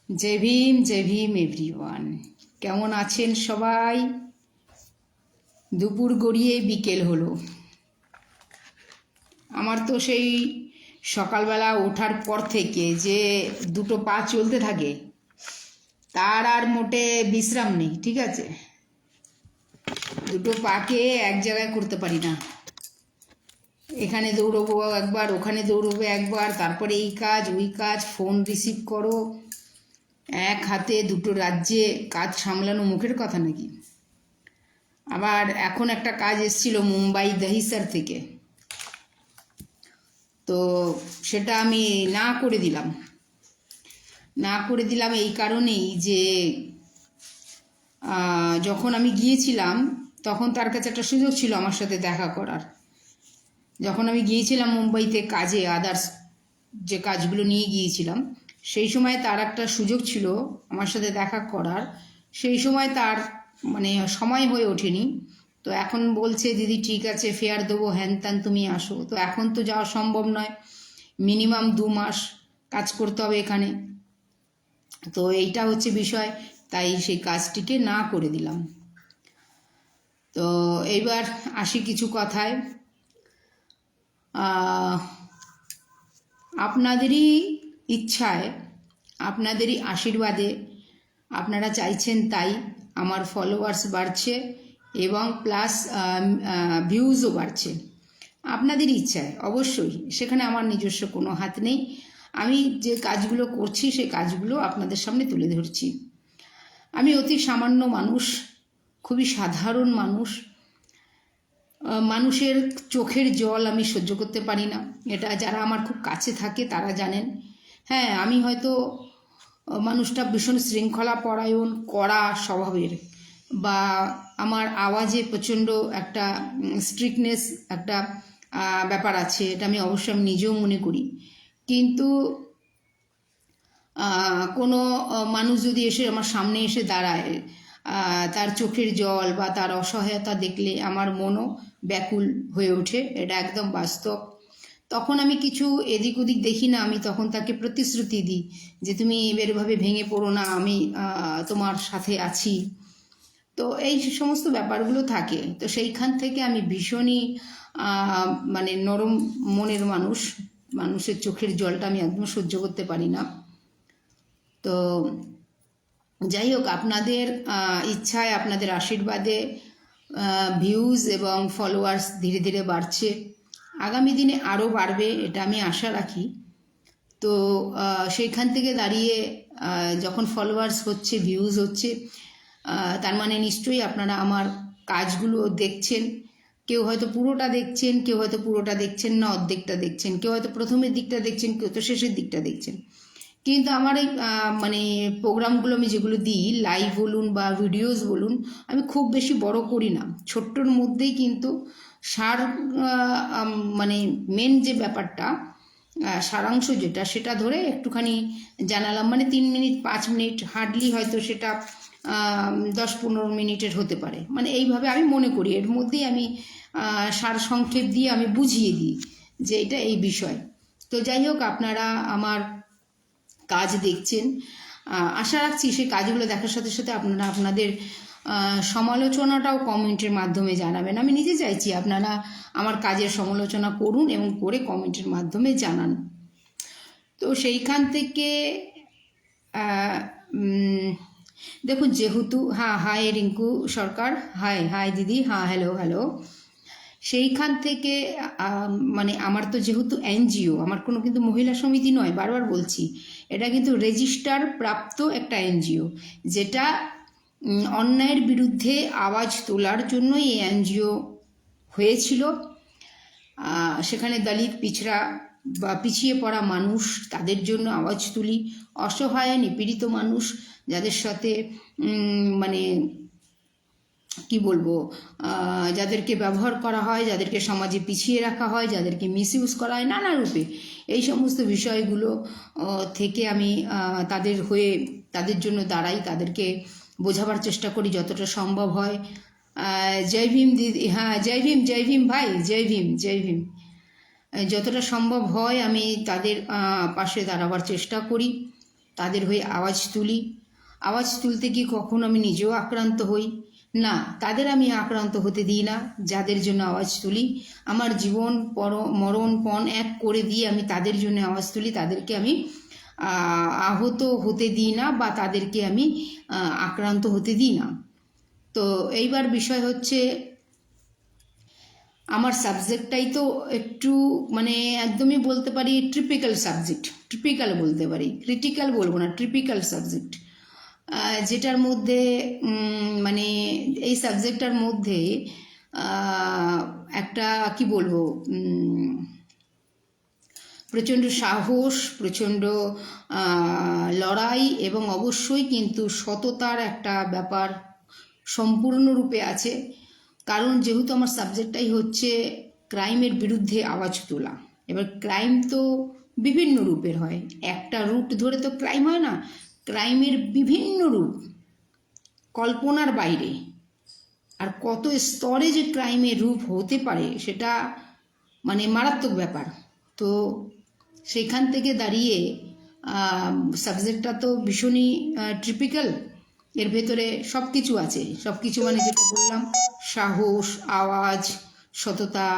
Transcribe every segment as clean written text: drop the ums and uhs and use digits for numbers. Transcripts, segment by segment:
জয় Bhim everyone. কেমন আছেন সবাই? দুপুর গড়িয়ে বিকেল হলো। আমার তো সেই সকালবেলা ওঠার পর থেকে যে দুটো পা চলতে থাকে তার আর মোটে বিশ্রাম নেই, ঠিক আছে? দুটো পাকে এক জায়গায় করতে পারি না। এখানে দৌড়বো একবার, ওখানে দৌড়বো একবার, তারপরে এই কাজ ওই কাজ, ফোন রিসিভ করো। এক হাতে দুটো রাজ্যে কাজ সামলানো মুখের কথা নাকি? আবার এখন একটা কাজ এসেছিল মুম্বাই দহিসর থেকে, তো সেটা আমি না করে দিলাম এই কারণেই যে যখন আমি গিয়েছিলাম তখন তার কাছে একটা সুযোগ ছিল আমার সাথে দেখা করার। যখন আমি গিয়েছিলাম মুম্বাইতে কাজে, আদার্স যে কাজগুলো নিয়ে গিয়েছিলাম, সেই সময় তার একটা সুযোগ ছিল আমার সাথে দেখা করার। সেই সময় তার সময় হয়ে ওঠেনি। তো এখন বলছে দিদি ঠিক আছে ফেয়ার দেবো, হ্যান ত্যান, তুমি আসো। তো এখন তো যাওয়া সম্ভব নয়, মিনিমাম 2 মাস কাজ করতে হবে এখানে। তো এইটা হচ্ছে বিষয়, তাই সেই কাজটিকে না করে দিলাম। তো এইবার আসি কিছু কথায়। আপনাদেরই ইচ্ছায়, আপনাদেরই আশীর্বাদে, আপনারা চাইছেন তাই আমার ফলোয়ার্স বাড়ছে এবং প্লাস ভিউজও বাড়ছে। আপনাদের ইচ্ছায় অবশ্যই, সেখানে আমার নিজস্ব কোনো হাত নেই। আমি যে কাজগুলো করছি সেই কাজগুলো আপনাদের সামনে তুলে ধরছি। আমি অতি সামান্য মানুষ, খুবই সাধারণ মানুষ। মানুষের চোখের জল আমি সহ্য করতে পারি না, এটা যারা আমার খুব কাছে থাকে তারা জানেন। হ্যাঁ, আমি হয়তো মানুষটা ভীষণ শৃঙ্খলা পরায়ণ, কড়া স্বভাবের, বা আমার আওয়াজে প্রচণ্ড একটা স্ট্রিক্টনেস একটা ব্যাপার আছে, এটা আমি অবশ্যই নিজেও মনে করি। কিন্তু কোনো মানুষ যদি এসে আমার সামনে এসে দাঁড়ায়, তার চোখের জল বা তার অসহায়তা দেখলে আমার মনও ব্যাকুল হয়ে ওঠে, এটা একদম বাস্তব। তখন আমি কিছু এদিক ওদিক দেখি না, আমি তখন তাকে প্রতিশ্রুতি দিই যে তুমি এভাবে ভেঙে পড়ো না, আমি তোমার সাথে আছি। তো এই সমস্ত ব্যাপারগুলো থাকে। তো সেইখান থেকে আমি ভীষণই নরম মনের মানুষ, মানুষের চোখের জলটা আমি একদম সহ্য করতে পারি না। তো যাই হোক, আপনাদের ইচ্ছায়, আপনাদের আশীর্বাদে ভিউজ এবং ফলোয়ার্স ধীরে ধীরে বাড়ছে। আগামী দিনে আরও বাড়বে, এটা আমি আশা রাখি। তো সেইখান থেকে দাঁড়িয়ে যখন ফলোয়ার্স হচ্ছে, ভিউজ হচ্ছে, তার মানে নিশ্চয়ই আপনারা আমার কাজগুলো দেখছেন। কেউ হয়তো পুরোটা দেখছেন, কেউ হয়তো পুরোটা দেখছেন না, অর্ধেকটা দেখছেন, কেউ হয়তো প্রথমের দিকটা দেখছেন, কেউ তো শেষের দিকটা দেখছেন। কিন্তু আমার এই প্রোগ্রামগুলো আমি যেগুলো দিই, লাইভ বলুন বা ভিডিওস বলুন, আমি খুব বেশি বড় করি না, ছোট্টর মধ্যেই কিন্তু সার মেন যে ব্যাপারটা, সারাংশ যেটা, সেটা ধরে একটুখানি জানালাম। 3 মিনিট 5 মিনিট হার্ডলি, হয়তো সেটা 10-15 মিনিটের হতে পারে। এইভাবে আমি মনে করি, এর মধ্যেই আমি সার সংক্ষেপ দিয়ে আমি বুঝিয়ে দিই যে এটা এই বিষয়। তো যাই হোক, আপনারা আমার কাজ দেখছেন, আশা রাখছি সেই কাজগুলো দেখার সাথে সাথে আপনারা আপনাদের সমালোচনাটাও কমেন্টের মাধ্যমে জানাবেন। আমি নিজে চাইছি আপনারা আমার কাজের সমালোচনা করুন এবং করে কমেন্টের মাধ্যমে জানান। তো সেইখান থেকে দেখুন, যেহেতু হাই রিঙ্কু সরকার, হাই দিদি, হ্যালো। সেইখান থেকে আমার তো যেহেতু এনজিও, আমার কোনো কিন্তু মহিলা সমিতি নয়, বারবার বলছি, এটা কিন্তু রেজিস্টার প্রাপ্ত একটা এনজিও, যেটা অন্যায়ের বিরুদ্ধে আওয়াজ তোলার জন্য এই এনজিও হয়েছিল। সেখানে দলিত, পিছড়া বা পিছিয়ে পড়া মানুষ, তাদের জন্য আওয়াজ তুলি। অসহায় নিপীড়িত মানুষ, যাদের সাথে কি বলবো, যাদেরকে ব্যবহার করা হয়, যাদেরকে সমাজে পিছিয়ে রাখা হয়, যাদেরকে মিসইউজ করা হয় নানা রূপে, এই সমস্ত বিষয়গুলো থেকে আমি তাদের হয়ে, তাদের জন্য দাঁড়াই, তাদেরকে বোঝাবার চেষ্টা করি যতটা সম্ভব হয়। জয় ভীম দিদি, হ্যাঁ জয় ভীম ভাই, জয় ভীম। যতটা সম্ভব হয় আমি তাদের পাশে দাঁড়াবার চেষ্টা করি। তাদের হয়ে আওয়াজ তুলি। আওয়াজ তুলতে গিয়ে কখনো আমি নিজেও আক্রান্ত হই না, তাদের আমি আক্রান্ত হতে দিই না। যাদের জন্য আওয়াজ তুলি, আমার জীবন মরণ পণ এক করে দিয়ে আমি তাদের জন্য আওয়াজ তুলি, তাদেরকে আমি আহত হতে দিই না বা তাদেরকে আমি আক্রান্ত হতে দিই না। তো এইবার বিষয় হচ্ছে, আমার সাবজেক্টটাই তো একটু মানে একদমই বলতে পারি ট্রিপিক্যাল সাবজেক্ট, ট্রিপিক্যাল বলতে পারি, ক্রিটিক্যাল বলবো না, ট্রিপিক্যাল সাবজেক্ট, যেটার মধ্যে মানে এই সাবজেক্টটার মধ্যে একটা কি বলবো, প্রচণ্ড সাহস, প্রচণ্ড লড়াই এবং অবশ্যই কিন্তু সততার একটা ব্যাপার সম্পূর্ণরূপে আছে। কারণ যেহেতু আমার সাবজেক্টটাই হচ্ছে ক্রাইমের বিরুদ্ধে আওয়াজ তোলা। এবার ক্রাইম তো বিভিন্ন রূপের হয়, একটা রুট ধরে তো ক্রাইম হয় না, ক্রাইমের বিভিন্ন রূপ, কল্পনার বাইরে। আর কত স্তরে যে ক্রাইমের রূপ হতে পারে সেটা মানে মারাত্মক ব্যাপার। তো সেইখান থেকে দাঁড়িয়ে সাবজেক্টটা তো ভীষণই ট্রিপিক্যাল, এর ভেতরে সব কিছু আছে। সব কিছু মানে যেটা বললাম, সাহস, আওয়াজ, সততা,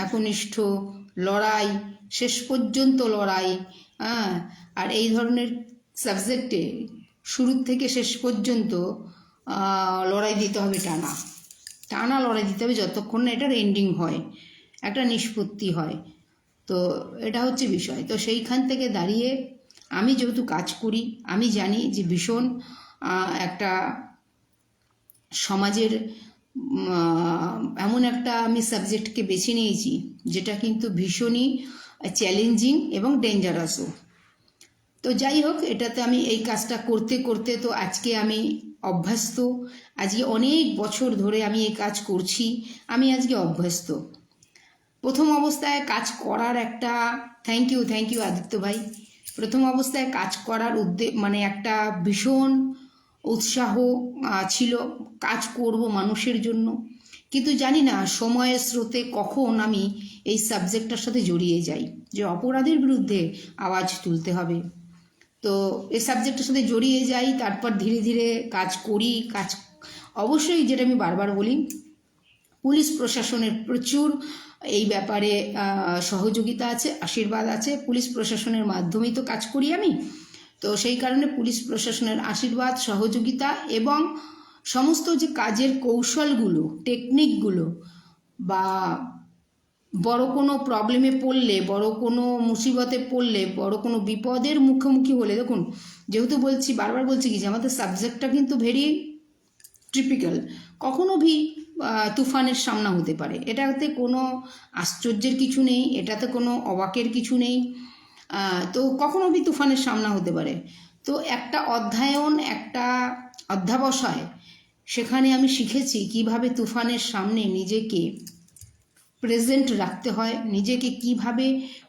একনিষ্ঠ লড়াই, শেষ পর্যন্ত লড়াই। আর এই ধরনের সাবজেক্টে শুরু থেকে শেষ পর্যন্ত লড়াই দিতে হবে, টানা টানা লড়াই দিতে হবে যতক্ষণ না এটার এন্ডিং হয়, একটা নিষ্পত্তি হয়। তো এটা হচ্ছে বিষয়। তো সেইখান থেকে দাঁড়িয়ে আমি যেহেতু কাজ করি, আমি জানি যে ভীষণ একটা সমাজের এমন একটা আমি সাবজেক্টকে বেছে নিয়েছি যেটা কিন্তু ভীষণই চ্যালেঞ্জিং এবং ডেঞ্জারাসও। তো যাই হোক, এটাতে আমি এই কাজটা করতে করতে তো আজকে আমি অভ্যস্ত। আজকে অনেক বছর ধরে আমি এই কাজ করছি, আমি আজকে অভ্যস্ত। প্রথম অবস্থায় কাজ করার একটা থ্যাংক ইউ আদিত্য ভাই। প্রথম অবস্থায় কাজ করার মানে একটা ভীষণ উৎসাহ ছিল, কাজ করব মানুষের জন্য। কিন্তু জানি না সময়ের স্রোতে কখন আমি এই সাবজেক্টটার সাথে জড়িয়ে যাই যে অপরাধের বিরুদ্ধে আওয়াজ তুলতে হবে। তো এই সাবজেক্টের সাথে জড়িয়ে যাই, তারপর ধীরে ধীরে কাজ করি। অবশ্যই যেটা আমি বারবার বলি, পুলিশ প্রশাসনের প্রচুর এই ব্যাপারে সহযোগিতা আছে, আশীর্বাদ আছে। পুলিশ প্রশাসনের মাধ্যমেই তো কাজ করি আমি। তো সেই কারণে পুলিশ প্রশাসনের আশীর্বাদ, সহযোগিতা এবং সমস্ত যে কাজের কৌশলগুলো, টেকনিকগুলো, বা বড় কোনো প্রবলেমে পড়লে, বড় কোনো মুসিবতে পড়লে, বড় কোনো বিপদের মুখোমুখি হলে, দেখুন যেহেতু বলছি, বারবার বলছি কি যে আমাদের সাবজেক্টটা কিন্তু ভেরি ট্রিপিক্যাল, কখনো তুফানের সামনা হতে পারে। এটাতে কোনো আশ্চর্যের কিছু নেই, এটাতে কোনো অবাকের কিছু নেই। তো কখনো তুফানের সামনা হতে পারে। তো একটা অধ্যয়ন, একটা অধ্যাবসায়, সেখানে আমি শিখেছি কিভাবে তুফানের সামনে নিজেকে প্রেজেন্ট রাখতে হয়, নিজেকে কিভাবে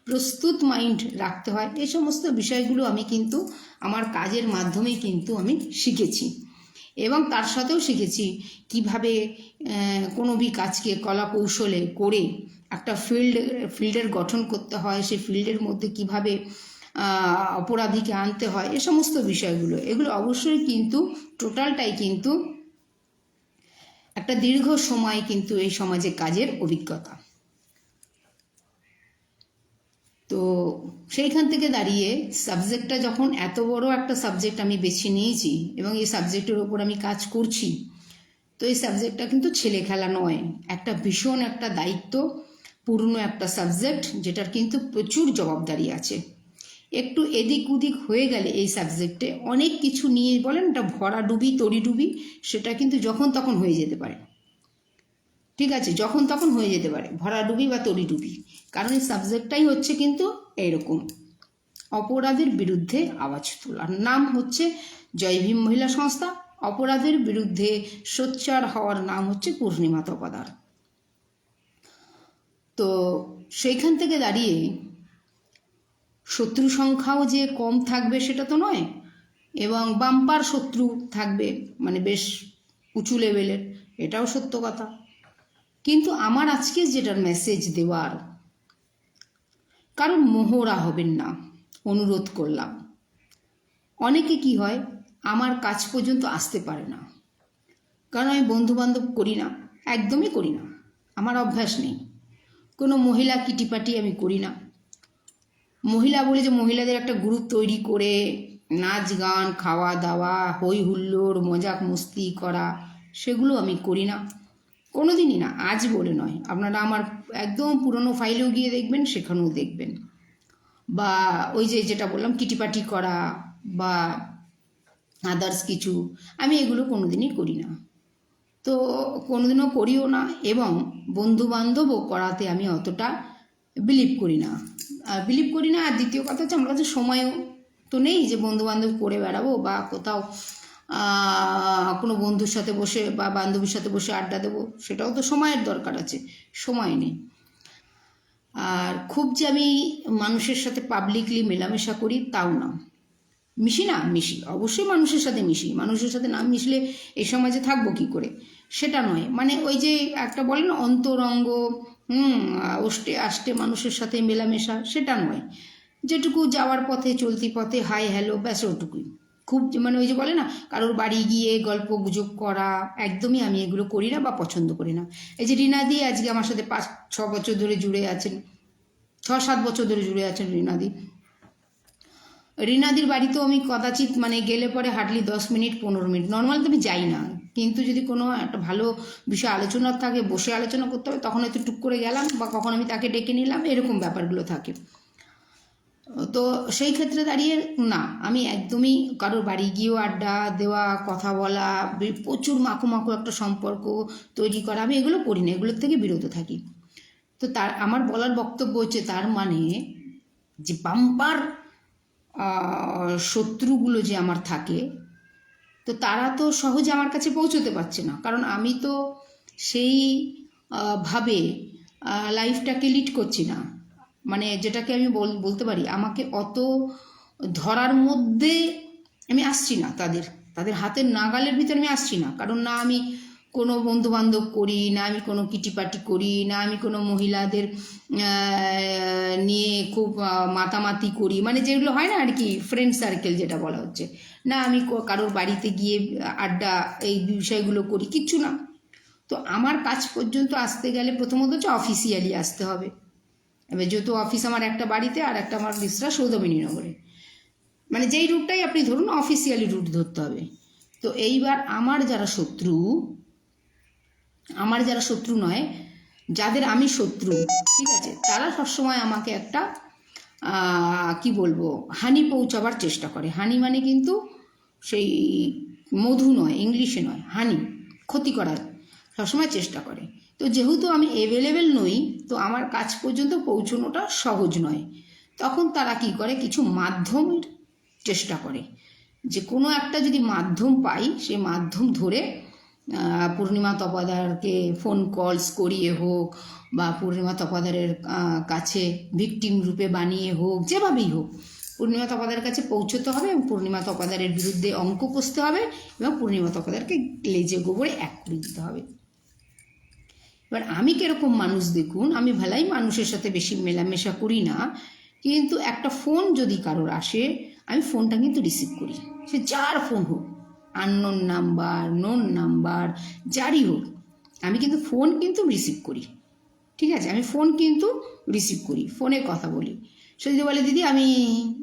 প্রস্তুত মাইন্ড রাখতে হয়। এই সমস্ত বিষয়গুলো আমি কিন্তু আমার কাজের মাধ্যমেই কিন্তু আমি শিখেছি। এবং তার সাথেও শিখেছি কিভাবে কোনো কাজকে কলা কৌশলে করে একটা ফিল্ডের গঠন করতে হয়, সেই ফিল্ডের মধ্যে কিভাবে অপরাধীকে আনতে হয়, এ সমস্ত বিষয়গুলো। এগুলো অবশ্যই কিন্তু টোটালটাই কিন্তু একটা দীর্ঘ সময় কিন্তু এই সমাজে কাজের অভিজ্ঞতা। তো সেইখান থেকে দাঁড়িয়ে সাবজেক্টটা যখন এত বড় একটা সাবজেক্ট আমি বেছে নিয়েছি এবং এই সাবজেক্টের ওপর আমি কাজ করছি, তো এই সাবজেক্টটা কিন্তু ছেলে খেলা নয়, একটা ভীষণ একটা দায়িত্বপূর্ণ একটা সাবজেক্ট, যেটার কিন্তু প্রচুর জবাবদারি আছে। একটু এদিক ওদিক হয়ে গেলে এই সাবজেক্টে অনেক কিছু নিয়ে বলেন এটা ভরাডুবি, তড়িডুবি, সেটা কিন্তু যখন তখন হয়ে যেতে পারে। ঠিক আছে, যখন তখন হয়ে যেতে পারে ভরাডুবি বা তড়িডুবি। কারণ এই সাবজেক্টটাই হচ্ছে কিন্তু এইরকম, অপরাধের বিরুদ্ধে আওয়াজ তোলার নাম হচ্ছে জয় ভীম মহিলা সংস্থা, অপরাধের বিরুদ্ধে সোচ্চার হওয়ার নাম হচ্ছে পূর্ণিমা তপাদার। তো সেইখান থেকে দাঁড়িয়ে শত্রু সংখ্যাও যে কম থাকবে সেটা তো নয়, এবং বাম্পার শত্রু থাকবে, মানে বেশ উঁচু লেভেলের, এটাও সত্য কথা। কিন্তু আমার আজকে যেটার মেসেজ দেওয়ার, কারণ মোহরা হবেন না, অনুরোধ করলাম। অনেকে কি হয় আমার কাছ পর্যন্ত আসতে পারে না, কারণ আমি বন্ধুবান্ধব করি না, একদমই করি না, আমার অভ্যাস নেই। কোনো মহিলা কিটিপাটি আমি করি না। মহিলা বলে যে মহিলাদের একটা গ্রুপ তৈরি করে নাচ গান খাওয়া দাওয়া হই হুল্লোড় মজাক মস্তি করা, সেগুলো আমি করি না, কোনো দিনই না। আজ বলে নয়, আপনারা আমার একদম পুরনো ফাইলেও গিয়ে দেখবেন, সেখানেও দেখবেন। বা ওই যে যেটা বললাম কিটিপাটি করা বা আদার্স কিছু, আমি এগুলো কোনোদিনই করি না। তো কোনোদিনও করিও না, এবং বন্ধুবান্ধবও করাতে আমি অতটা বিলিভ করি না। আর দ্বিতীয় কথা হচ্ছে আমার কাছে সময়ও তো নেই যে বন্ধুবান্ধব করে বেড়াবো বা কোথাও কোনো বন্ধুর সাথে বসে বা বান্ধবীর সাথে বসে আড্ডা দেবো, সেটাও তো সময়ের দরকার আছে, সময় নেই। আর খুব যে আমি মানুষের সাথে পাবলিকলি মেলামেশা করি তাও না। মিশি অবশ্যই মানুষের সাথে মিশি, মানুষের সাথে না মিশলে এই সমাজে থাকবো কি করে, সেটা নয়। মানে ওই যে একটা বলে না অন্তরঙ্গ, ওষ্টে আষ্টে মানুষের সাথে মেলামেশা, সেটা নয়। যেটুকু যাওয়ার পথে চলতি পথে হাই হ্যালো, ব্যাস ওটুকুই। খুব মানে ওই যে বলে না কারোর বাড়ি গিয়ে গল্প গুজব করা, একদমই আমি এগুলো করি না বা পছন্দ করি না। এই যে রিনাদি আজকে আমার সাথে 5-6 বছর ধরে জুড়ে আছেন, 6-7 বছর ধরে জুড়ে আছেন রিনাদির বাড়িতেও আমি কদাচিৎ মানে গেলে পরে হার্ডলি 10 মিনিট 15 মিনিট, নর্মাল তো আমি যাই না, কিন্তু যদি কোনো একটা ভালো বিষয় আলোচনার থাকে, বসে আলোচনা করতে হবে, তখন হয়তো টুক করে গেলাম, বা কখন আমি তাকে ডেকে নিলাম, এরকম ব্যাপারগুলো থাকে। তো সেই ক্ষেত্রে দাঁড়িয়ে না, আমি একদমই কারোর বাড়ি গিয়েও আড্ডা দেওয়া, কথা বলা, প্রচুর মাখো মাখো একটা সম্পর্ক তৈরি করা, আমি এগুলো করি না, এগুলোর থেকে বিরত থাকি। তো তার আমার বলার বক্তব্য হচ্ছে, তার মানে যে বাম্পার শত্রুগুলো যে আমার থাকে, তো তারা তো সহজে আমার কাছে পৌঁছতে পারছে না, কারণ আমি তো সেই ভাবে লাইফটাকে লিড করছি না। মানে যেটাকে আমি বলতে পারি, আমাকে অত ধরার মধ্যে আমি আসছি না, তাদের হাতের নাগালের ভিতরে আমি আসছি না, কারণ না আমি কোনো বন্ধু বান্ধব করি না, আমি কোনো কিটিপাটি করি না, আমি কোনো মহিলাদের নিয়ে খুব মাতামাতি করি, মানে যেগুলো হয় না আর কি, ফ্রেন্ড সার্কেল যেটা বলা হচ্ছে, না আমি কারোর বাড়িতে গিয়ে আড্ডা এই বিষয়গুলো করি, কিচ্ছু না। তো আমার কাজ পর্যন্ত আসতে গেলে প্রথমত হচ্ছে অফিসিয়ালি আসতে হবে। এবার যেহেতু অফিস আমার একটা বাড়িতে আর একটা আমার বিসরা সৌদামিনীনগরে, মানে যেই রুটটাই আপনি ধরুন অফিসিয়ালি রুট ধরতে হবে। তো এইবার আমার যারা শত্রু নয়, যাদের আমি শত্রু, ঠিক আছে, তারা সবসময় আমাকে একটা কি বলবো, হানি পৌঁছাবার চেষ্টা করে। হানি মানে কিন্তু সেই মধু নয়, ইংলিশে নয়, হানি, ক্ষতি করার সবসময় চেষ্টা করে। তো যেহেতু আমি অ্যাভেলেবেল নই, তো আমার কাছ পর্যন্ত পৌঁছানোটা সহজ নয়। তখন তারা কি করে, কিছু মাধ্যমের চেষ্টা করে, যে কোনো একটা যদি মাধ্যম পাই, সেই মাধ্যম ধরে পূর্ণিমা তপাদারকে ফোন কলস করিয়ে হোক, বা পূর্ণিমা তপাদারের কাছে ভিকটিম রূপে বানিয়ে হোক, যেভাবেই হোক পূর্ণিমা তপাদারের কাছে পৌঁছতে হবে, এবং পূর্ণিমা তপাদারের বিরুদ্ধে অঙ্ক কষতে হবে, এবং পূর্ণিমা তপাদারকে লেজে গোবরে এক করে দিতে হবে। এবার আমি কীরকম মানুষ দেখুন, আমি ভালাই মানুষের সাথে বেশি মেলামেশা করি না, কিন্তু একটা ফোন যদি কারোর আসে, আমি ফোনটা কিন্তু রিসিভ করি, সে যার ফোন হোক, আননোন নাম্বার, নোন নাম্বার, যারই হোক, আমি কিন্তু ফোন কিন্তু রিসিভ করি। ঠিক আছে, আমি ফোন কিন্তু রিসিভ করি, ফোনে কথা বলি। সে যদি বলে দিদি আমি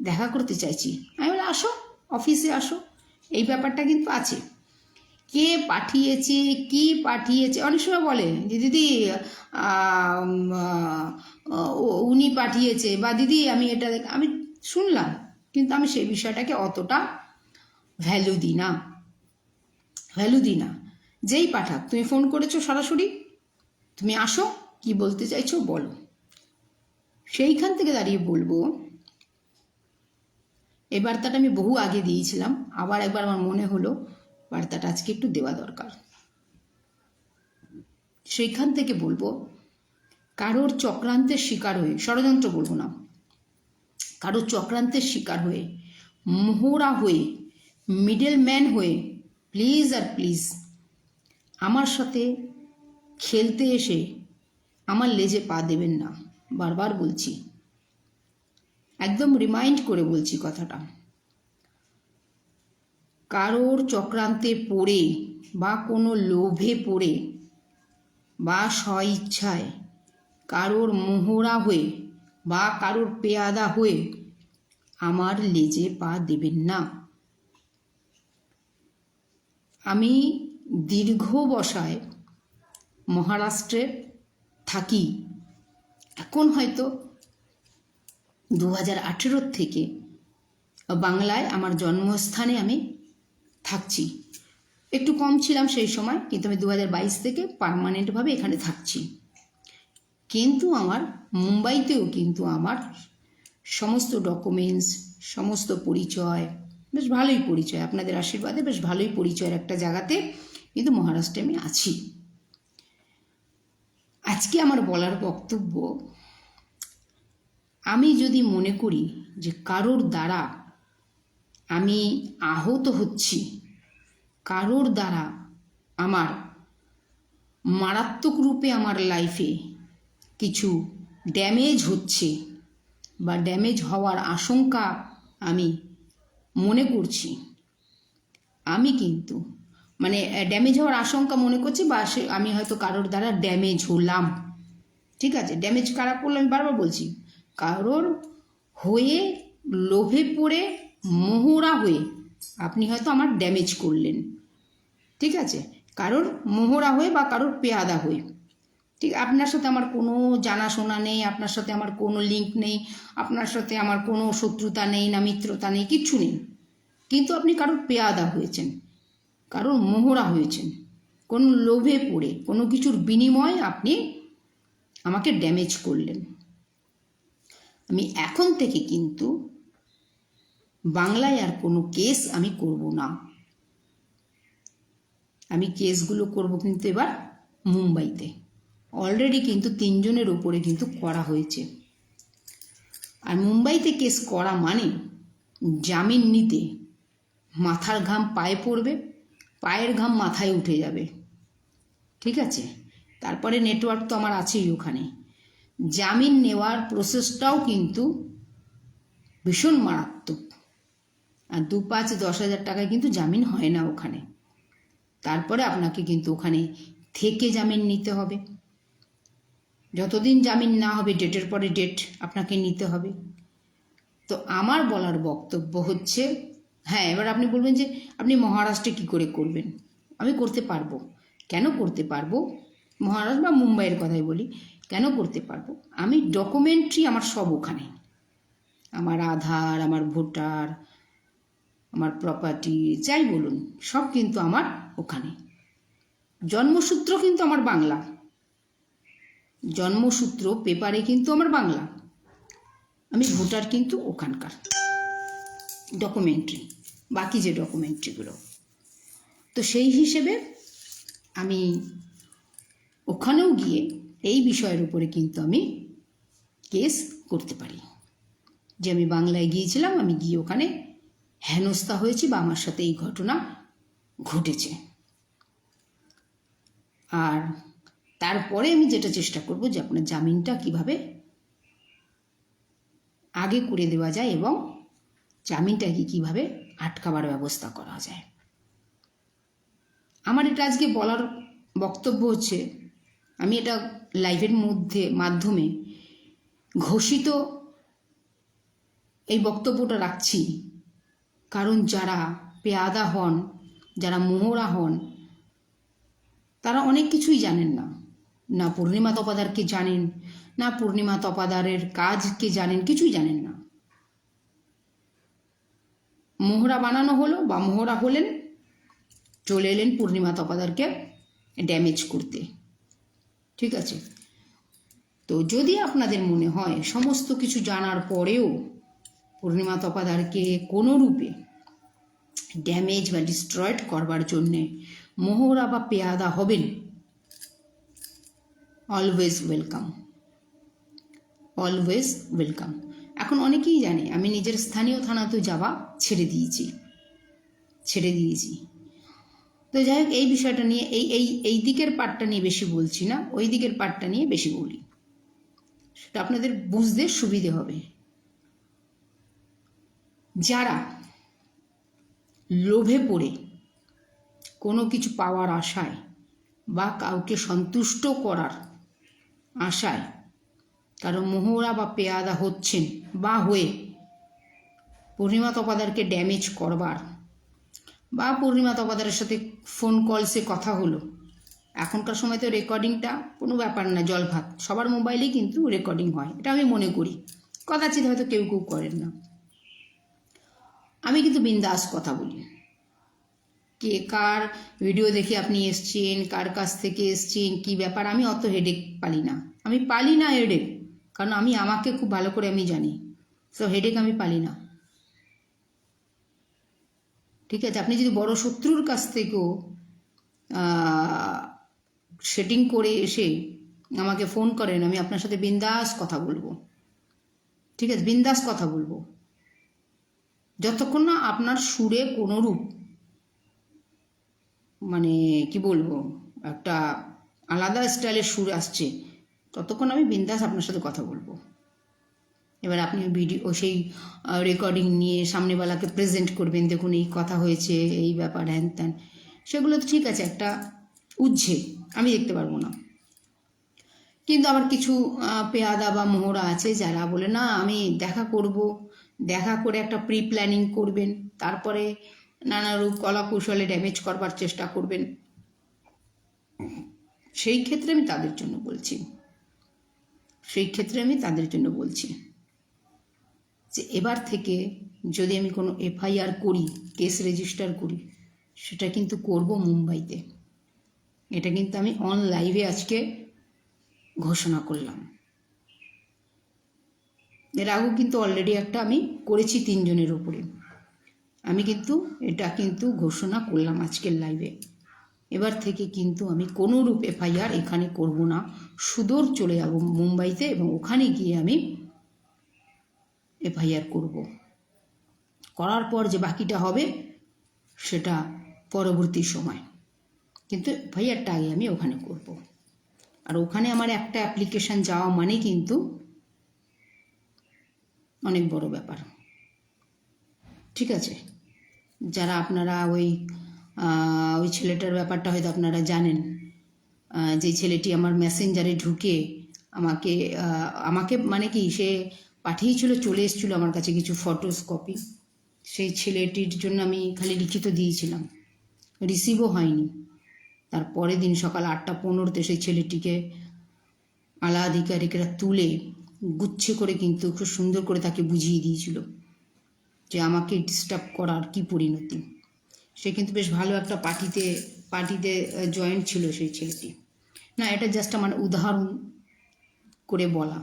দেখা করতে চাইছি, আমি বলি আসো, অফিসে আসো, এই ব্যাপারটা কিন্তু আছে। কে পাঠিয়েছে, কি পাঠিয়েছে, অনেক সময় বলে যে দিদি উনি পাঠিয়েছে, বা দিদি আমি এটা আমি শুনলাম, কিন্তু আমি সেই বিষয়টাকে অতটা ভ্যালু দিই না। যেই পাঠাক, তুমি ফোন করেছো সরাসরি, তুমি আসো, কি বলতে চাইছো বলো। সেইখান থেকে দাঁড়িয়ে বলবো, এই বার্তাটা আমি বহু আগে দিয়েছিলাম, আবার একবার আমার মনে হলো বার্তাটা আজকে একটু দেওয়া দরকার। সেইখান থেকে বলবো, কারোর চক্রান্তের শিকার হয়ে, ষড়যন্ত্র বলবো না, কারোর চক্রান্তের শিকার হয়ে, মোহরা হয়ে, মিডল ম্যান হয়ে, প্লিজ আর প্লিজ আমার সাথে খেলতে এসে আমার লেজে পা দেবেন না। বারবার বলছি, একদম রিমাইন্ড করে বলছি কথাটা। কারোর চক্রান্তে পড়ে বা কোনো লোভে পড়ে বা স্বইচ্ছায় কারোর মোহরা হয়ে বা কারোর পেয়াদা হয়ে আমার লেজে পা দেবেন না। আমি দীর্ঘ বসায় মহারাষ্ট্রে থাকি। এখন হয়তো 2018 থেকে বাংলায় আমার জন্মস্থানে আমি থাকছি। একটু কম ছিলাম সেই সময়, কিন্তু আমি 2022 থেকে পার্মানেন্টভাবে এখানে থাকছি। কিন্তু আমার মুম্বাইতেও কিন্তু আমার সমস্ত ডকুমেন্টস, সমস্ত পরিচয়, বেশ ভালোই পরিচয়, আপনাদের আশীর্বাদে বেশ ভালোই পরিচয়ের একটা জায়গাতে কিন্তু মহারাষ্ট্রে আমি আছি। আজকে আমার বলার বক্তব্য, আমি যদি মনে করি যে কারোর দ্বারা আমি আহত হচ্ছি, কারোর দ্বারা আমার মারাত্মক রূপে আমার লাইফে কিছু ড্যামেজ হচ্ছে বা ড্যামেজ হওয়ার আশঙ্কা আমি মনে করছি, আমি কিন্তু মানে ড্যামেজ হওয়ার আশঙ্কা মনে করছি বা আমি হয়তো কারোর দ্বারা ড্যামেজ হলাম, ঠিক আছে? ড্যামেজ কারা করলো আমি বারবার বলছি, কারোর হয়ে লোভে পড়ে মোহরা হয়ে আপনি হয়তো আমার ড্যামেজ করলেন, ঠিক আছে? কারোর মোহরা হয়ে বা কারোর পেয়াদা হয়ে, ঠিক, আপনার সাথে আমার কোনো জানাশোনা নেই, আপনার সাথে আমার কোনো লিঙ্ক নেই, আপনার সাথে আমার কোনো শত্রুতা নেই, না মিত্রতা নেই, কিচ্ছু নেই, কিন্তু আপনি কারোর পেয়াদা হয়েছেন, কারোর মোহরা হয়েছেন, কোনো লোভে পড়ে কোনো কিছুর বিনিময়ে আপনি আমাকে ড্যামেজ করলেন। আমি এখন থেকে কিন্তু বাংলায় আর কোনো কেস আমি করব না। আমি কেসগুলো করব কিন্তু এবার মুম্বাইতে। অলরেডি কিন্তু 3 জনের ওপরে কিন্তু করা হয়েছে। আর মুম্বাইতে কেস করা মানে জামিন নিতে মাথার ঘাম পায়ে পড়বে, পায়ের ঘাম মাথায় উঠে যাবে, ঠিক আছে? তারপরে নেটওয়ার্ক তো আমার আছেই ওখানে। জামিন নেওয়ার প্রসেসটাও কিন্তু ভীষণ মারাত্মক। আর 2, 5, 10 হাজার টাকায় কিন্তু জামিন হয় না ওখানে। তারপরে আপনাকে কিন্তু ওখানে থেকে জামিন নিতে হবে। যতদিন জামিন না হবে ডেটের পরে ডেট আপনাকে নিতে হবে। তো আমার বলার বক্তব্য হচ্ছে, হ্যাঁ, এবার আপনি বলবেন যে আপনি মহারাষ্ট্রে কী করে করবেন? আমি করতে পারবো। কেন করতে পারবো? মহারাষ্ট্র বা মুম্বাইয়ের কথাই বলি, কেন করতে পারবো? আমি ডকুমেন্টরি আমার সব ওখানে, আমার আধার, আমার ভোটার, আমার প্রপার্টি, যাই বলুন সব কিন্তু আমার ওখানে। জন্মসূত্র কিন্তু আমার বাংলা, জন্মসূত্র পেপারে কিন্তু আমার বাংলা, আমি ভোটার কিন্তু ওখানকার ডকুমেন্টরি, বাকি যে ডকুমেন্টরিগুলো। তো সেই হিসেবে আমি ওখানেও গিয়ে এই বিষয়ের উপরে কিন্তু আমি কেস করতে পারি যে আমি বাংলায় গিয়েছিলাম, আমি গিয়ে ওখানে হেনস্থা হয়েছি বা আমার সাথে এই ঘটনা ঘটেছে। আর তারপরে আমি যেটা চেষ্টা করব যে আপনার জামিনটা কিভাবে আগে করে দেওয়া যায় এবং জামিনটাকে কিভাবে আটকাবার ব্যবস্থা করা যায়। আমার এটা আজকে বলার বক্তব্য হচ্ছে, আমি এটা লাইভের মাধ্যমে ঘোষিত এই বক্তব্যটা রাখছি, কারণ যারা পেয়াদা হন, যারা মোহরা হন, তারা অনেক কিছুই জানেন না। না পূর্ণিমা তপাদারকে জানেন, না পূর্ণিমা তপাদারের কাজকে জানেন, কিছুই জানেন না। মোহরা বানানো হলো বা মোহরা হলেন, চলে এলেন পূর্ণিমা তপাদারকে ড্যামেজ করতে, ঠিক আছে? তো যদি আপনাদের মনে হয় সমস্ত কিছু জানার পরেও পূর্ণিমা তপাদারকে কোনো রূপে ড্যামেজ বা ডিস্ট্রয়েড করবার জন্যে মোহরা বা পেয়াদা হবেন, অলওয়েজ ওয়েলকাম, অলওয়েজ ওয়েলকাম। এখন অনেকেই জানে আমি নিজের স্থানীয় থানাতেও যাওয়া ছেড়ে দিয়েছি। তো যাই হোক, এই বিষয়টা নিয়ে এই দিকের পার্টটা নিয়ে বেশি বলছি না, ওই দিকের পার্টটা নিয়ে বেশি বলি, সেটা আপনাদের বুঝতে সুবিধে হবে। যারা লোভে পড়ে কোনো কিছু পাওয়ার আশায় বা কাউকে সন্তুষ্ট করার আশায় কারো মোহরা বা পেয়াদা হচ্ছেন বা হয়ে পূর্ণিমা তপাদারকে ড্যামেজ করবার, বা পূর্ণিমা তপাদারের সাথে ফোন কলসে কথা হলো। এখনকার সময় তো রেকর্ডিংটা কোনো ব্যাপার না, জল ভাত, সবার মোবাইলেই কিন্তু রেকর্ডিং হয়, এটা আমি মনে করি। কদাচিৎ হয়তো কেউ কেউ করেন না। আমি কিন্তু বিন্দাস কথা বলি। কে কার ভিডিও দেখে আপনি এসছেন, কার কাছ থেকে এসছেন, কি ব্যাপার, আমি অত হেডেক পালি না হেডেক, কারণ আমি আমাকে খুব ভালো করে আমি জানি। সো হেডেক আমি পালি না, ঠিক আছে। আপনি যদি বড় শত্রুর কাছ থেকেও সেটিং করে এসে আমাকে ফোন করেন, আমি আপনার সাথে বিন্দাস কথা বলবো, ঠিক আছে, বিন্দাস কথা বলবো, যতক্ষণ না আপনার সুরে কোনোরূপ মানে কি বলবো একটা আলাদা স্টাইলের সুর আসছে, ততক্ষণ আমি বিন্দাস আপনার সাথে কথা বলবো। এবার আপনি ভিডিও সেই রেকর্ডিং নিয়ে সামনেওয়ালাকে প্রেজেন্ট করবেন, দেখুন এই কথা হয়েছে, এই ব্যাপার, হ্যান ত্যান, সেগুলো তো ঠিক আছে, একটা উজ্জে আমি দেখতে পারবো না। কিন্তু আবার কিছু পেয়াদা বা মোহরা আছে যারা বলে না আমি দেখা করব, দেখা করে একটা প্রি প্ল্যানিং করবেন, তারপরে নানারূপ কলা কৌশলে ড্যামেজ করবার চেষ্টা করবেন। সেই ক্ষেত্রে আমি তাদের জন্য বলছি যে এবার থেকে যদি আমি কোনো এফআইআর করি, কেস রেজিস্টার করি, সেটা কিন্তু করব মুম্বাইতে। এটা কিন্তু আমি অন লাইভে আজকে ঘোষণা করলাম। এর আগেও কিন্তু অলরেডি একটা আমি করেছি 3 জনের ওপরে, আমি কিন্তু এটা কিন্তু ঘোষণা করলাম আজকের লাইভে। এবার থেকে কিন্তু আমি কোনোরূপ এফআইআর এখানে করব না, সুদূর চলে যাব মুম্বাইতে এবং ওখানে গিয়ে আমি এফআইআর করব। করার পর যে বাকিটা হবে সেটা পরবর্তী সময়, কিন্তু এফআইআরটা আগে আমি ওখানে করব। আর ওখানে আমার একটা অ্যাপ্লিকেশান যাওয়া মানে কিন্তু অনেক বড় ব্যাপার, ঠিক আছে। যারা আপনারা ওই ছেলেটার ব্যাপারটা হয়তো আপনারা জানেন, যে ছেলেটি আমার মেসেঞ্জারে ঢুকে আমাকে মানে কি সে পাঠিয়েছিল, চলে এসেছিলো আমার কাছে কিছু ফটোস কপি, সেই ছেলেটির জন্য আমি খালি লিখিত দিয়েছিলাম, রিসিভও হয়নি। তার পরের দিন সকাল 8:15 সেই ছেলেটিকে আলা আধিকারিকরা তুলে গুচ্ছে করে কিন্তু খুব সুন্দর করে তাকে বুঝিয়ে দিয়েছিল যে আমাকে ডিস্টার্ব করার কি পরিণতি। সে কিন্তু বেশ ভালো একটা পার্টিতে জয়েন্ট ছিল সেই ছেলেটি। না, এটা জাস্ট আমার উদাহরণ করে বলা।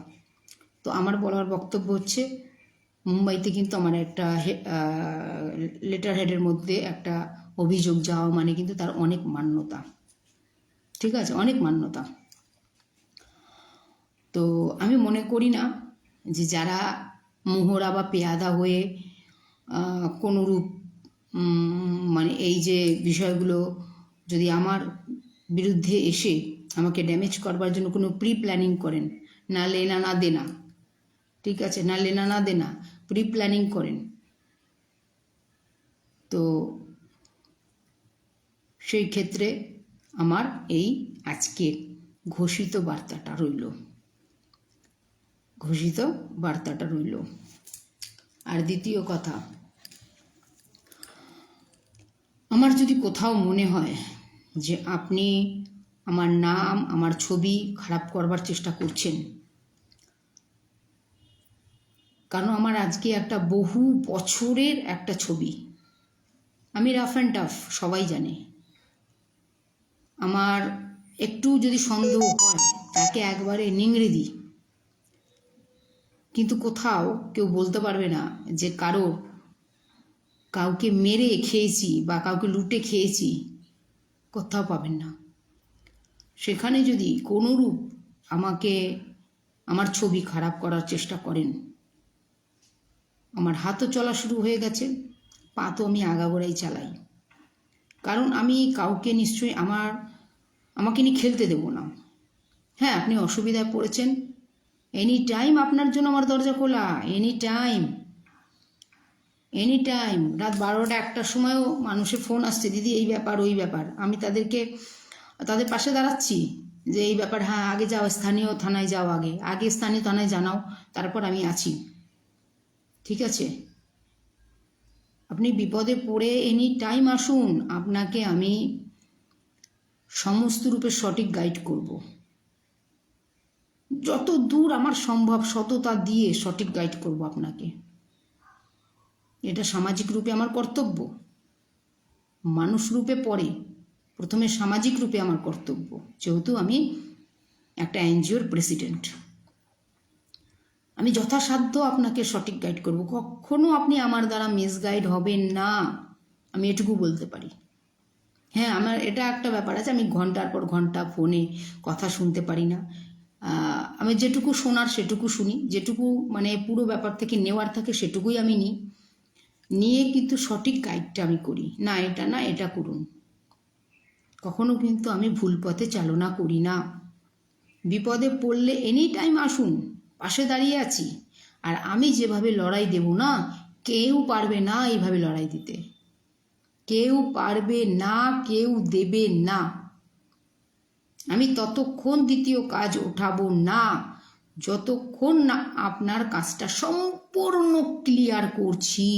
তো আমার বলার বক্তব্য হচ্ছে, মুম্বাইতে কিন্তু আমার একটা লেটার হেডের মধ্যে একটা অভিযোগ যাওয়া মানে কিন্তু তার অনেক মান্যতা, ঠিক আছে, অনেক মান্যতা। তো আমি মনে করি না যে যারা মোহরা বা পেয়াদা হয়ে কোনোরূপ মানে এই যে বিষয়গুলো যদি আমার বিরুদ্ধে এসে আমাকে ড্যামেজ করবার জন্য কোনো প্রি প্ল্যানিং করেন, না লেনা না দেনা, ঠিক আছে, না লেনা না দেনা, প্রি প্ল্যানিং করেন, তো সেই ক্ষেত্রে আমার এই আজকের ঘোষিত বার্তাটা রইল। আর দ্বিতীয় কথা, আমার যদি কোথাও মনে হয় যে আপনি আমার নাম, আমার ছবি খারাপ করবার চেষ্টা করছেন, কারণ আমার আজকে একটা বহু বছরের একটা ছবি, আমি রাফ অ্যান্ড টাফ, সবাই জানে। আমার একটু যদি সন্দেহ হয় তাকে একবারে নিংড়ে দিই, কিন্তু কোথাও কেউ বলতে পারবে না যে কাউকে মেরে খেয়েছি বা কাউকে লুটে খেয়েছি, কোথাও পাবেন না। সেখানে যদি কোনোরূপ আমার ছবি খারাপ করার চেষ্টা করেন, আমার হাতও চলা শুরু হয়ে গেছে, পা তো আমি আগাগোড়াই চালাই, কারণ আমি কাউকে নিশ্চয়ই আমাকে নিয়ে খেলতে দেব না। হ্যাঁ, আপনি অসুবিধায় পড়েছেন, এনি টাইম আপনার জন্য আমার দরজা খোলা, এনি টাইম। এনি টাইম রাত 12টা 1টার সময়ও মানুষের ফোন আসছে, দিদি এই ব্যাপার ওই ব্যাপার। আমি তাদের পাশে দাঁড়াচ্ছি যে এই ব্যাপার, হ্যাঁ আগে যাও, স্থানীয় থানায় যাও, আগে স্থানীয় থানায় জানাও, তারপর আমি আছি, ঠিক আছে? আপনি বিপদে পড়ে এনি টাইম আসুন, আপনাকে আমি সমস্ত রূপে সঠিক গাইড করব, যত দূর আমার সম্ভব সততা দিয়ে সঠিক গাইড করব আপনাকে। এটা সামাজিক রূপে আমার কর্তব্য, মানুষ রূপে পরে, প্রথমে সামাজিক রূপে আমার কর্তব্য, যেহেতু আমি একটা এনজিওর প্রেসিডেন্ট। আমি যথাসাধ্য আপনাকে সঠিক গাইড করব, কখনো আপনি আমার দ্বারা মিসগাইড হবেন না, আমি এটুকু বলতে পারি। হ্যাঁ, আমার এটা একটা ব্যাপার আছে, আমি ঘন্টার পর ঘন্টা ফোনে কথা শুনতে পারি না। আমি যেটুকু শোনার সেটুকু শুনি, যেটুকু মানে পুরো ব্যাপার থেকে নেওয়ার থাকে সেটুকুই আমি নিয়ে কিন্তু সঠিক গাইডটা আমি করি। না এটা না, এটা করুন। কখনো কিন্তু আমি ভুল পথে চালনা করি না। বিপদে পড়লে এনি টাইম আসুন, পাশে দাঁড়িয়ে আছি। আর আমি যেভাবে লড়াই দেব না, কেউ পারবে না এইভাবে লড়াই দিতে, কেউ পারবে না, কেউ দেবে না। আমি ততক্ষণ দ্বিতীয় কাজ ওঠাবো না যতক্ষণ না আপনার কাজটা সম্পূর্ণ ক্লিয়ার করছি,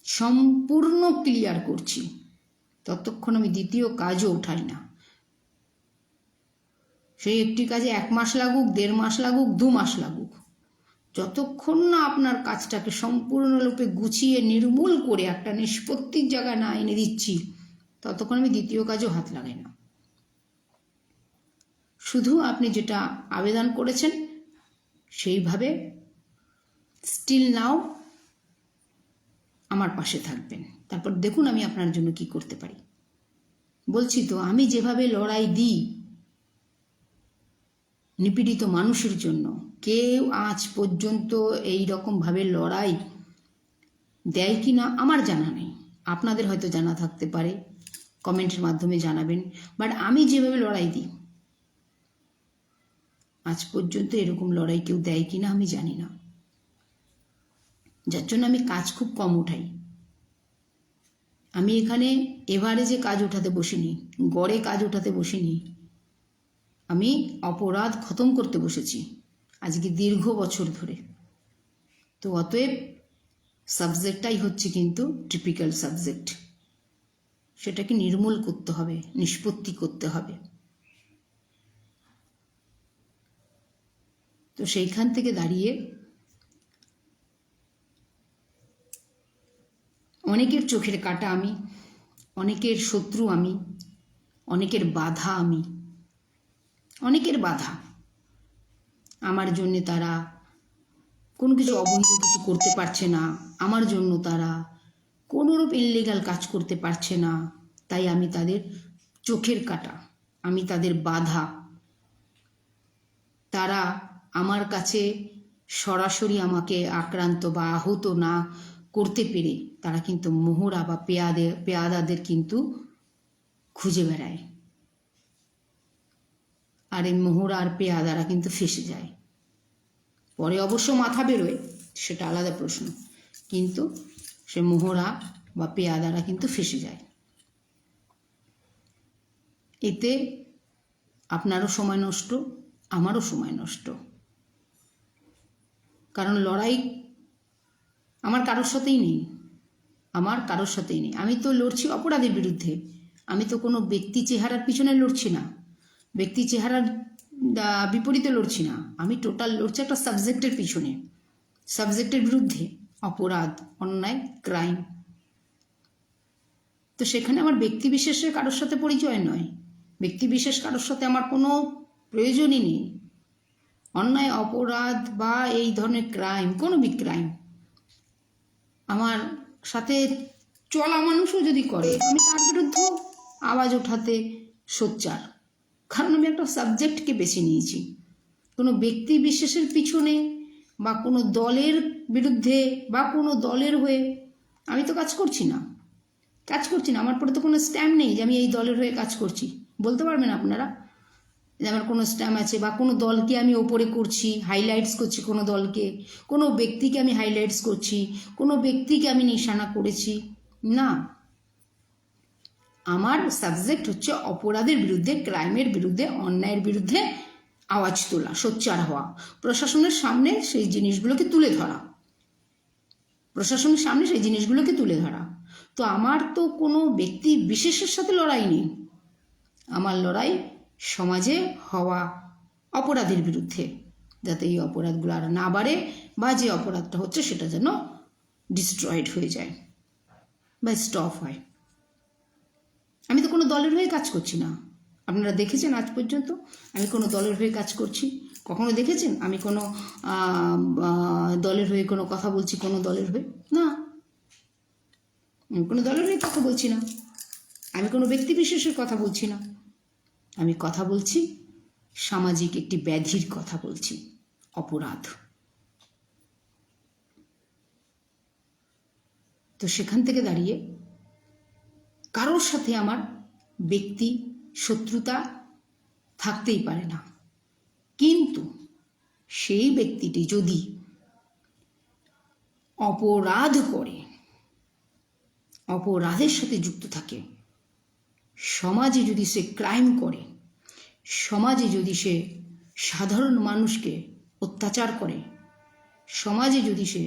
সম্পূর্ণ ক্লিয়ার করছি, ততক্ষণ আমি দ্বিতীয় কাজও ওঠাই না। সেই একটি কাজে 1 মাস লাগুক, 1.5 মাস লাগুক, 2 মাস লাগুক, যতক্ষণ না আপনার কাজটাকে সম্পূর্ণরূপে গুছিয়ে নির্মূল করে একটা নিষ্পত্তির জায়গা না এনে দিচ্ছি, ততক্ষণ আমি দ্বিতীয় কাজও হাত লাগাই না। শুধু আপনি যেটা আবেদন করেছেন সেইভাবে স্টিল নাও আমার পাশে থাকবেন, তারপর দেখুন আমি আপনার জন্য কি করতে পারি। বলছি তো, আমি যেভাবে লড়াই দিই নিপীড়িত মানুষের জন্য, কেউ আজ পর্যন্ত এই রকমভাবে লড়াই দেয় কি না আমার জানা নেই, আপনাদের হয়তো জানা থাকতে পারে, কমেন্টের মাধ্যমে জানাবেন। বাট আমি যেভাবে লড়াই দিই, আজ পর্যন্ত এরকম লড়াই কেউ দেয় কিনা আমি জানি না, যার জন্য আমি কাজ খুব কম উঠাই। আমি এখানে এভারেজে কাজ উঠাতে বসিনি, গড়ে কাজ উঠাতে বসিনি, আমি অপরাধ খতম করতে বসেছি আজকে দীর্ঘ বছর ধরে। তো অতএব সাবজেক্টটাই হচ্ছে কিন্তু টিপিক্যাল সাবজেক্ট, সেটাকে নির্মূল করতে হবে, নিষ্পত্তি করতে হবে। তো সেইখান থেকে দাঁড়িয়ে অনেকের চোখের কাঁটা আমি, অনেকের শত্রু আমি, অনেকের বাধা আমি, অনেকের বাধা। আমার জন্য তারা কোনো কিছু অবৈধ কিছু করতে পারছে না, আমার জন্য তারা কোনোরূপ ইনলিগাল কাজ করতে পারছে না, তাই আমি তাদের চোখের কাঁটা, আমি তাদের বাধা। তারা আমার কাছে সরাসরি আমাকে আক্রান্ত বা আহত না করতে পেরে তারা কিন্তু মোহরা বা পেয়াদাদের কিন্তু খুঁজে বেড়ায়, আর এই মোহরা আর পেয়াদারা কিন্তু ফেঁসে যায়। পরে অবশ্য মাথা বেরোয়, সেটা আলাদা প্রশ্ন, কিন্তু সে মোহরা বা পেয়াদারা কিন্তু ফেঁসে যায়। এতে আপনারও সময় নষ্ট, আমারও সময় নষ্ট। কারণ লড়াই আমার কারোর সাথেই নেই, আমার কারোর সাথেই নেই। আমি তো লড়ছি অপরাধের বিরুদ্ধে, আমি তো কোনো ব্যক্তি চেহারার পিছনে লড়ছি না, ব্যক্তি চেহারার বিপরীতে লড়ছি না, আমি টোটাল লড়ছি একটা সাবজেক্টের পিছনে, সাবজেক্টের বিরুদ্ধে, অপরাধ, অন্যায়, ক্রাইম। তো সেখানে আমার ব্যক্তি বিশেষের কারোর সাথে পরিচয় নয়, ব্যক্তি বিশেষ কারোর সাথে আমার কোনো প্রয়োজনই নেই। অন্যায়, অপরাধ বা এই ধরনের ক্রাইম, কোনো ক্রাইম আমার সাথে চলা মানুষও যদি করে, আমি তার বিরুদ্ধে আওয়াজ ওঠাতে সোচ্চার, কারণ আমি একটা সাবজেক্টকে বেছে নিয়েছি। কোনো ব্যক্তি বিশেষের পিছনে বা কোনো দলের বিরুদ্ধে বা কোনো দলের হয়ে আমি তো কাজ করছি না, আমার পরে তো কোনো স্ট্যাম্প নেই যে আমি এই দলের হয়ে কাজ করছি। বলতে পারবেন আপনারা আমার কোনো স্ট্যাম্প আছে, বা কোনো দলকে আমি ওপরে করছি, হাইলাইটস করছি, কোনো দলকে, কোনো ব্যক্তিকে আমি হাইলাইটস করছি, কোনো ব্যক্তিকে আমি নিশানা করেছি না। আমার সাবজেক্ট হচ্ছে অপরাধের বিরুদ্ধে, ক্রাইমের বিরুদ্ধে, অন্যায়ের বিরুদ্ধে আওয়াজ তোলা, সোচ্চার হওয়া, প্রশাসনের সামনে সেই জিনিসগুলোকে তুলে ধরা, প্রশাসনের সামনে সেই জিনিসগুলোকে তুলে ধরা। তো আমার তো কোনো ব্যক্তি বিশেষের সাথে লড়াই নেই, আমার লড়াই সমাজে হওয়া অপরাধের বিরুদ্ধে, যাতে এই অপরাধগুলো আর না বাড়ে, বা যে অপরাধটা হচ্ছে সেটা যেন ডিস্ট্রয়েড হয়ে যায় বা স্টপ হয়। আমি তো কোনো দলের হয়ে কাজ করছি না। আপনারা দেখেছেন আজ পর্যন্ত আমি কোনো দলের হয়ে কাজ করছি? কখনো দেখেছেন আমি কোনো দলের হয়ে কোনো কথা বলছি কোনো দলের হয়ে? না, আমি কোনো দলের হয়ে কথা বলছি না, আমি কোনো ব্যক্তি বিশেষের কথা বলছি না, আমি কথা বলছি সামাজিক একটি ব্যাধির কথা বলছি, অপরাধ। তো সেখান থেকে দাঁড়িয়ে কারোর সাথে আমার ব্যক্তি শত্রুতা থাকতেই পারে না, কিন্তু সেই ব্যক্তিটি যদি অপরাধ করে, অপরাধের সাথে যুক্ত থাকে, সমাজে যদি সে ক্রাইম করে, সমাজে যদি সে সাধারণ মানুষকে অত্যাচার করে, সমাজে যদি সে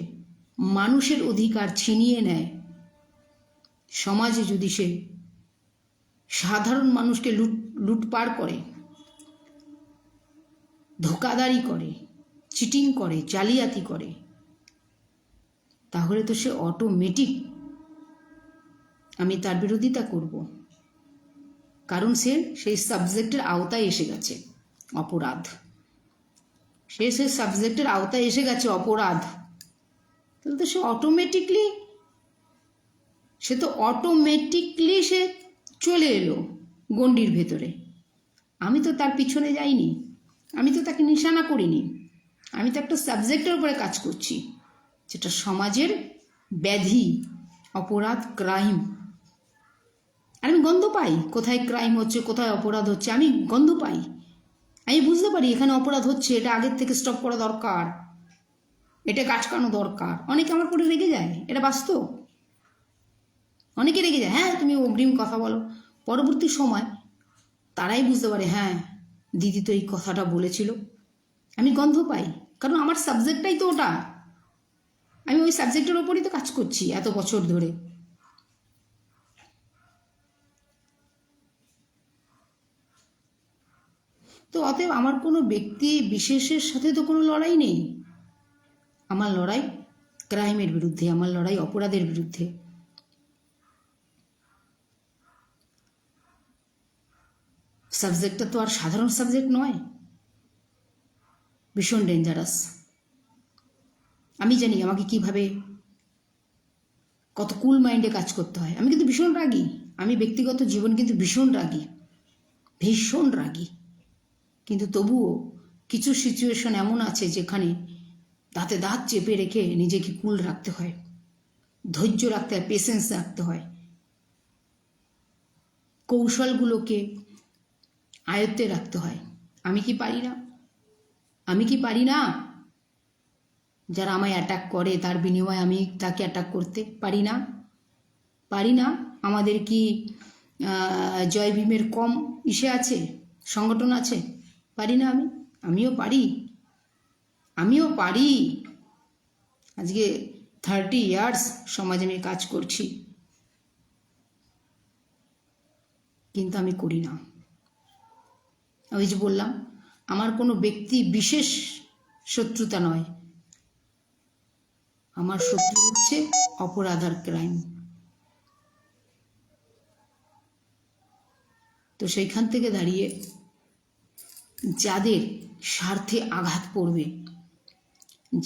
মানুষের অধিকার ছিনিয়ে নেয়, সমাজে যদি সে সাধারণ মানুষকে লুটপাট করে, ধোঁকাদারি করে, চিটিং করে, জালিয়াতি করে, তাহলে তো সে অটোমেটিক আমি তার বিরোধিতা করব, কারণ সে সেই সাবজেক্টের আওতায় এসে গেছে, অপরাধ। সে সেই সাবজেক্টের আওতায় এসে গেছে, অপরাধ। তাহলে তো সে অটোমেটিকলি সে চলে এলো গণ্ডির ভেতরে। আমি তো তার পিছনে যাইনি, আমি তো তাকে নিশানা করিনি, আমি তো একটা সাবজেক্টের উপরে কাজ করছি, যেটা সমাজের ব্যাধি, অপরাধ, ক্রাইম। আর আমি গন্ধ পাই কোথায় ক্রাইম হচ্ছে, কোথায় অপরাধ হচ্ছে, আমি গন্ধ পাই, আমি বুঝতে পারি এখানে অপরাধ হচ্ছে, এটা আগের থেকে স্টপ করা দরকার, এটা গাছকানো দরকার। অনেকে আমার পরে রেগে যায়, এটা বাস্তব, অনেকে রেগে যায়, হ্যাঁ তুমি অগ্রিম কথা বলো। পরবর্তী সময় তারাই বুঝতে পারে, হ্যাঁ দিদি তো এই কথাটা বলেছিল। আমি গন্ধ পাই, কারণ আমার সাবজেক্টটাই তো ওটা, আমি ওই সাবজেক্টের ওপরই তো কাজ করছি এত বছর ধরে। তো অতএব আমার কোনো ব্যক্তি বিশেষের সাথে তো কোনো লড়াই নেই, আমার লড়াই ক্রাইমের বিরুদ্ধে, আমার লড়াই অপরাধের বিরুদ্ধে। সাবজেক্টটা তো আর সাধারণ সাবজেক্ট নয়, ভীষণ ডেঞ্জারাস। আমি জানি আমাকে কিভাবে কত কুল মাইন্ডে কাজ করতে হয়। আমি কিন্তু ভীষণ রাগী, আমি ব্যক্তিগত জীবন কিন্তু ভীষণ রাগী, ভীষণ রাগী। কিন্তু তবুও কিছু সিচুয়েশন এমন আছে যেখানে দাঁতে দাঁত চেপে রেখে নিজেকে কুল রাখতে হয়, ধৈর্য রাখতে হয়, পেশেন্স রাখতে হয়, কৌশলগুলোকে আয়ত্তে রাখতে হয়। আমি কি পারি না? আমি কি পারি না? যারা আমায় অ্যাটাক করে তার বিনিময়ে আমি তাকে অ্যাটাক করতে পারি না? পারি না? আমাদের কি জয় ভীমের কম ইসে আছে, সংগঠন আছে? পারি না? আমিও পারি, আমিও পারি। আজকে 30 ইয়ার্স সমাজে আমি কাজ করছি, কিন্তু আমি করি না। ওই যে বললাম, আমার কোনো ব্যক্তি বিশেষ শত্রুতা নয়, আমার শত্রু হচ্ছে অপরাধ আর ক্রাইম। তো সেইখান থেকে দাঁড়িয়ে যাদের স্বার্থে আঘাত পড়বে,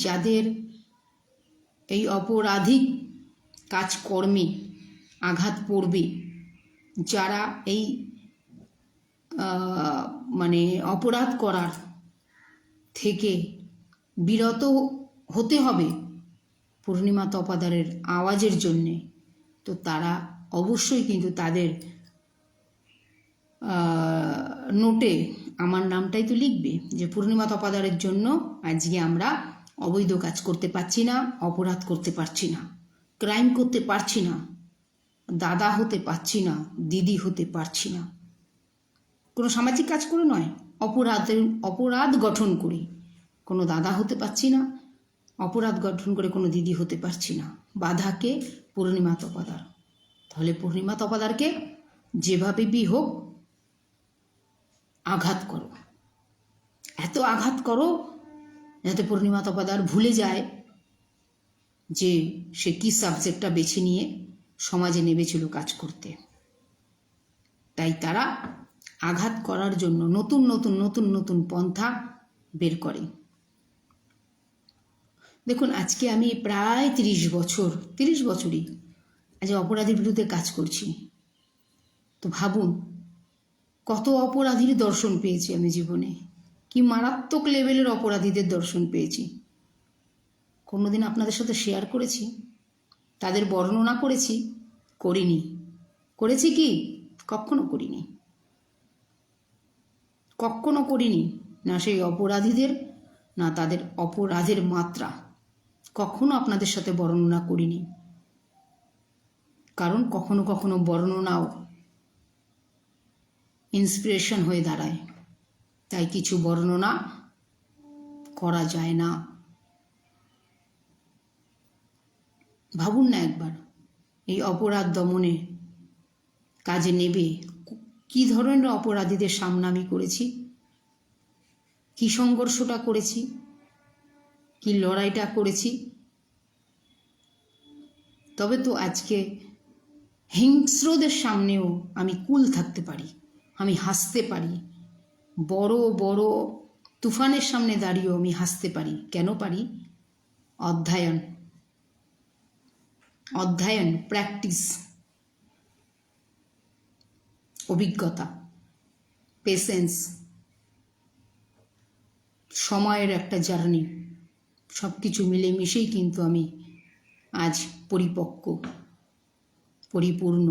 যাদের এই অপরাধিক কাজকর্মে আঘাত পড়বে, যারা এই মানে অপরাধ করার থেকে বিরত হতে হবে পূর্ণিমা তপাদারের আওয়াজের জন্যে, তো তারা অবশ্যই কিন্তু তাদের নোটে আমার নামটাই তো লিখবে যে পূর্ণিমা তপাদারের জন্য আজকে আমরা অবৈধ কাজ করতে পারছি না, অপরাধ করতে পারছি না, ক্রাইম করতে পারছি না, দাদা হতে পারছি না, দিদি হতে পারছি না। কোনো সামাজিক কাজ করে নয়, অপরাধ গঠন করে কোনো দাদা হতে পারছি না, অপরাধ গঠন করে কোনো দিদি হতে পারছি না। বাধাকে পূর্ণিমা তপাদার। তাহলে পূর্ণিমা তপাদারকে যেভাবে বি হোক আঘাত করো, এত আঘাত করো যাতে পূর্ণিমা তপাদার ভুলে যায় যে সে কি সাবজেক্টটা বেছে নিয়ে সমাজে নেমেছিল কাজ করতে। তাই তারা আঘাত করার জন্য নতুন নতুন নতুন নতুন পন্থা বের করে। দেখুন, আজকে আমি প্রায় 30 বছরই আজ অপরাধীর বিরুদ্ধে কাজ করছি। তো ভাবুন কত অপরাধীর দর্শন পেয়েছি আমি জীবনে, কি মারাত্মক লেভেলের অপরাধীদের দর্শন পেয়েছি। কোনোদিন আপনাদের সাথে শেয়ার করেছি, তাদের বর্ণনা করেছি? করিনি। করেছি কি? কখনো করিনি, কখনো করিনি। না সেই অপরাধীদের, না তাদের অপরাধের মাত্রা কখনো আপনাদের সাথে বর্ণনা করিনি। কারণ কখনো কখনো বর্ণনাও ইন্সপিরেশন হয়ে দাঁড়ায়, তাই কিছু বর্ণনা করা যায় না। ভাবুন না একবার, এই অপরাধ দমনে কাজে নেবে কি ধরনের অপরাধীদের সামনে আমি করেছি, কি সংঘর্ষটা করেছি, কি লড়াইটা করেছি। তবে তো আজকে হিংস্রদের সামনেও আমি কুল থাকতে পারি, আমি হাসতে পারি। বড় বড় তুফানের সামনে দাঁড়িয়েও আমি হাসতে পারি। কেন পারি? অধ্যয়ন, প্র্যাকটিস, অভিজ্ঞতা, পেশেন্স, সময়ের একটা জার্নি, সব কিছু মিলেমিশেই কিন্তু আমি আজ পরিপক্ক, পরিপূর্ণ।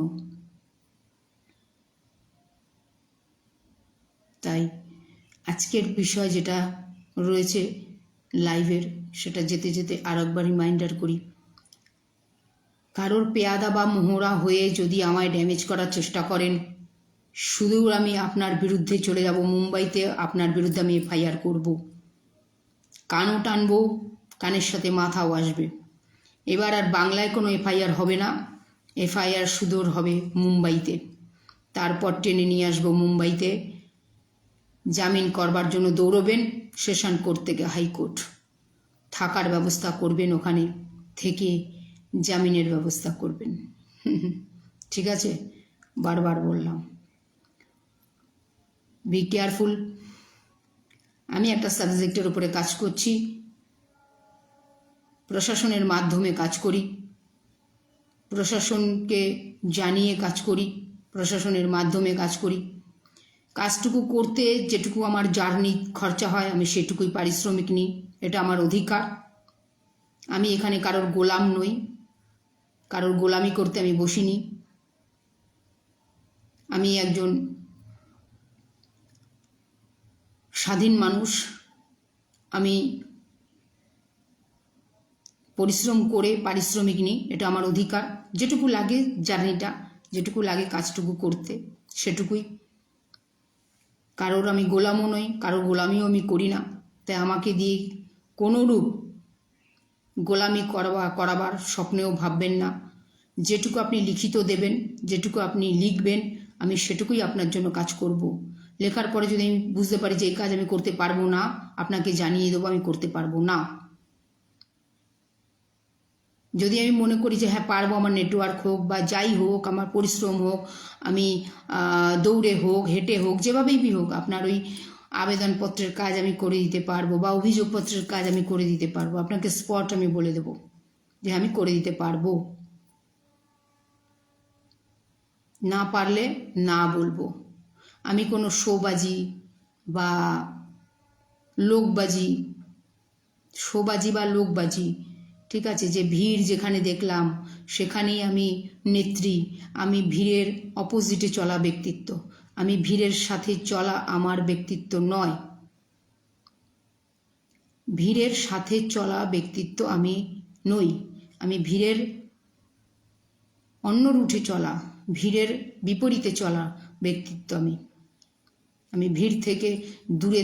তাই আজকের বিষয় যেটা রয়েছে লাইভের, সেটা যেতে যেতে আর একবার রিমাইন্ডার করি, কারোর পেয়াদা বা মোহরা হয়ে যদি আমায় ড্যামেজ করার চেষ্টা করেন, শুধু আমি আপনার বিরুদ্ধে চলে যাব মুম্বাইতে, আপনার বিরুদ্ধে আমি এফআইআর করব, কানও টানবো, কানের সাথে মাথাও আসবে। এবার আর বাংলায় কোনো এফআইআর হবে না, এফআইআর শুধু হবে মুম্বাইতে। তারপর টেনে নিয়ে আসবো মুম্বাইতে, জামিন করবার জন্য দৌড়বেন সেশন কোর্ট থেকে হাইকোর্ট, থাকার ব্যবস্থা করবেন, ওখানে থেকে জামিনের ব্যবস্থা করবেন। ঠিক আছে, বারবার বললাম, বি কেয়ারফুল। আমি একটা সাবজেক্টের উপরে কাজ করছি, প্রশাসনের মাধ্যমে কাজ করি, প্রশাসনকে জানিয়ে কাজ করি, প্রশাসনের মাধ্যমে কাজ করি। কাজটুকু করতে যেটুকু আমার জার্নি খরচা হয় আমি সেটুকুই পারিশ্রমিক নিই, এটা আমার অধিকার। আমি এখানে কারোর গোলাম নই, কারোর গোলামি করতে আমি বসিনি। আমি একজন স্বাধীন মানুষ, আমি পরিশ্রম করে পারিশ্রমিক নিই, এটা আমার অধিকার। যেটুকু লাগে জার্নিটা, যেটুকু লাগে কাজটুকু করতে, সেটুকুই। কারোর আমি গোলামও নই, কারোর গোলামিও আমি করি না। তাই আমাকে দিয়ে কোনোরূপ গোলামি করাবার স্বপ্নেও ভাববেন না। যেটুকু আপনি লিখিত দেবেন, যেটুকু আপনি লিখবেন, আমি সেটুকুই আপনার জন্য কাজ করব। লেখার পরে যদি আমি বুঝতে পারি যে এই কাজ আমি করতে পারবো না, আপনাকে জানিয়ে দেবো আমি করতে পারবো না। যদি আমি মনে করি যে হ্যাঁ পারবো, আমার নেটওয়ার্ক হোক বা যাই হোক, আমার পরিশ্রম হোক, আমি দৌড়ে হোক, হেঁটে হোক, যেভাবেই হোক, আপনার ওই আবেদনপত্রের কাজ আমি করে দিতে পারবো বা অভিযোগপত্রের কাজ আমি করে দিতে পারবো। আপনাকে স্পট আমি বলে দেবো যে আমি করে দিতে পারবো। না পারলে না বলবো। আমি কোনো শোবাজি বা লোকবাজি, ঠিক আছে, যে ভিড় যেখানে দেখলাম সেখানেই আমি নেত্রী, আমি ভিড়ের অপোজিটে চলা ব্যক্তিত্ব। আমি ভিড়ের সাথে চলা আমার ব্যক্তিত্ব নয়। ভিড়ের সাথে চলা ব্যক্তিত্ব আমি নই। আমি ভিড়ের অন্য রুটে চলা, ভিড়ের বিপরীতে চলা ব্যক্তিত্ব আমি। আমি ভিড় থেকে দূরে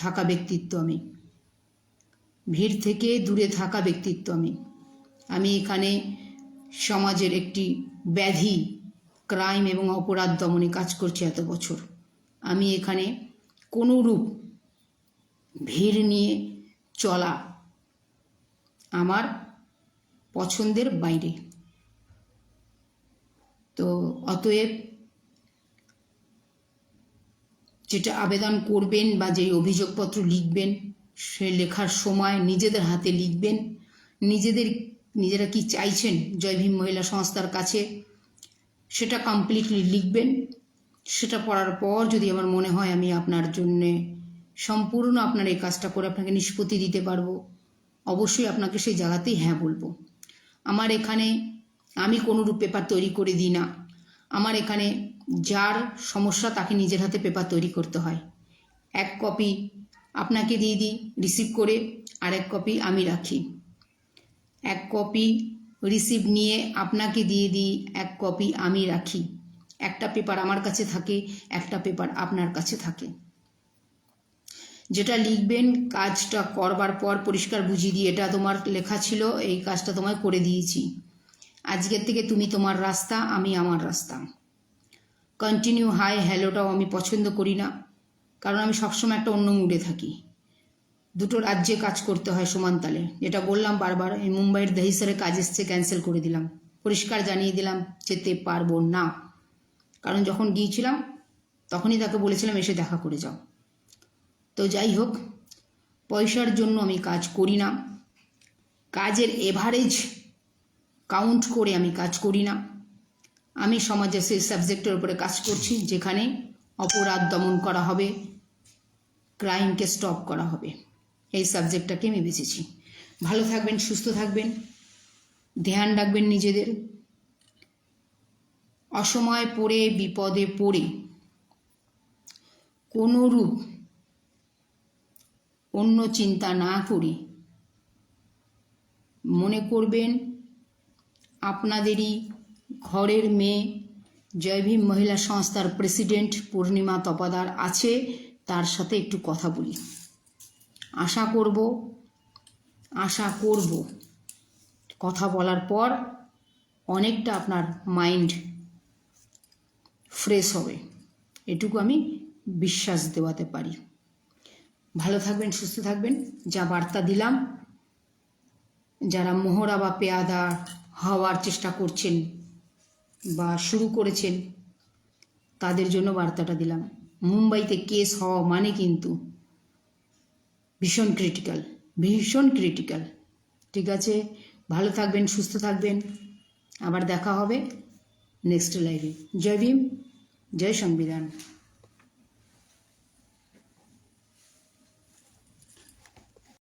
থাকা ব্যক্তিত্ব আমি। ভিড় থেকে দূরে থাকা ব্যক্তিত্ব আমি। আমি এখানে সমাজের একটি ব্যাধি, ক্রাইম এবং অপরাধ দমনে কাজ করছি এত বছর। আমি এখানে কোনোরূপ ভিড় নিয়ে চলা আমার পছন্দের বাইরে। তো অতএব যেটা আবেদন করবেন বা যে অভিযোগপত্র লিখবেন, সে লেখার সময় নিজেদের হাতে লিখবেন। নিজেরা কি চাইছেন জয় ভীম মহিলা সংস্থার কাছে সেটা কমপ্লিটলি লিখবেন। সেটা পড়ার পর যদি আমার মনে হয় আমি আপনার জন্যে সম্পূর্ণ আপনার এই কাজটা করে আপনাকে নিষ্পত্তি দিতে পারবো, অবশ্যই আপনাকে সেই জায়গাতেই হ্যাঁ বলবো। আমার এখানে আমি কোনোরূপ পেপার তৈরি করে দিই না। আমার এখানে যার সমস্যা তাকে নিজের হাতে পেপার তৈরি করতে হয়। এক কপি আপনাকে দিয়ে দিই রিসিভ করে, আর এক কপি আমি রাখি। এক কপি রিসিভ নিয়ে আপনাকে দিয়ে দিই, এক কপি আমি রাখি। একটা পেপার আমার কাছে থাকে, একটা পেপার আপনার কাছে থাকে। যেটা লিখবেন কাজটা করবার পর পরিষ্কার বুঝিয়ে দিই, এটা তোমার লেখা ছিল, এই কাজটা তোমায় করে দিয়েছি, আজকের থেকে তুমি তোমার রাস্তা, আমি আমার রাস্তা। কন্টিনিউ হাই হ্যালোটাও আমি পছন্দ করি না, কারণ আমি সবসময় একটা অন্য মুডে থাকি। দুটো রাজ্যে কাজ করতে হয় সমানতালে, যেটা বললাম বারবার। এই মুম্বাইয়ের দহিসরে কাজ এসছে, ক্যান্সেল করে দিলাম, পরিষ্কার জানিয়ে দিলাম যেতে পারবো না। কারণ যখন গিয়েছিলাম তখনই তাকে বলেছিলাম এসে দেখা করে যাও। তো যাই হোক, পয়সার জন্য আমি কাজ করি না, কাজের এভারেজ কাউন্ট করে আমি কাজ করি না। আমি সমাজে সেই সাবজেক্টের উপরে কাজ করছি যেখানে অপরাধ দমন করা হবে, ক্রাইমকে স্টপ করা হবে। এই সাবজেক্টটাকে আমি বেছেছি। ভালো থাকবেন, সুস্থ থাকবেন, ধ্যান রাখবেন নিজেদের। অসময় পড়ে বিপদে পড়ে কোনোরূপ অন্য চিন্তা না করি মনে করবেন আপনাদেরই ঘরের মেয়ে জয় ভীম মহিলা সংস্থার প্রেসিডেন্ট পূর্ণিমা তপাদার আছে, তার সাথে একটু কথা বলি। আশা করব কথা বলার পর অনেকটা আপনার মাইন্ড ফ্রেশ হবে, এটুকু আমি বিশ্বাস দেওয়াতে পারি। ভালো থাকবেন, সুস্থ থাকবেন। যা বার্তা দিলাম, যারা মোহরা বা পেয়াদা হওয়ার চেষ্টা করছেন বা শুরু করেছেন, তাদের জন্য বার্তাটা দিলাম। মুম্বাইতে কেস হওয়া মানে কিন্তু ভীষণ ক্রিটিক্যাল। ঠিক আছে, ভালো থাকবেন, সুস্থ থাকবেন। আবার দেখা হবে নেক্সট লাইভে। জয় ভীম, জয় সংবিধান।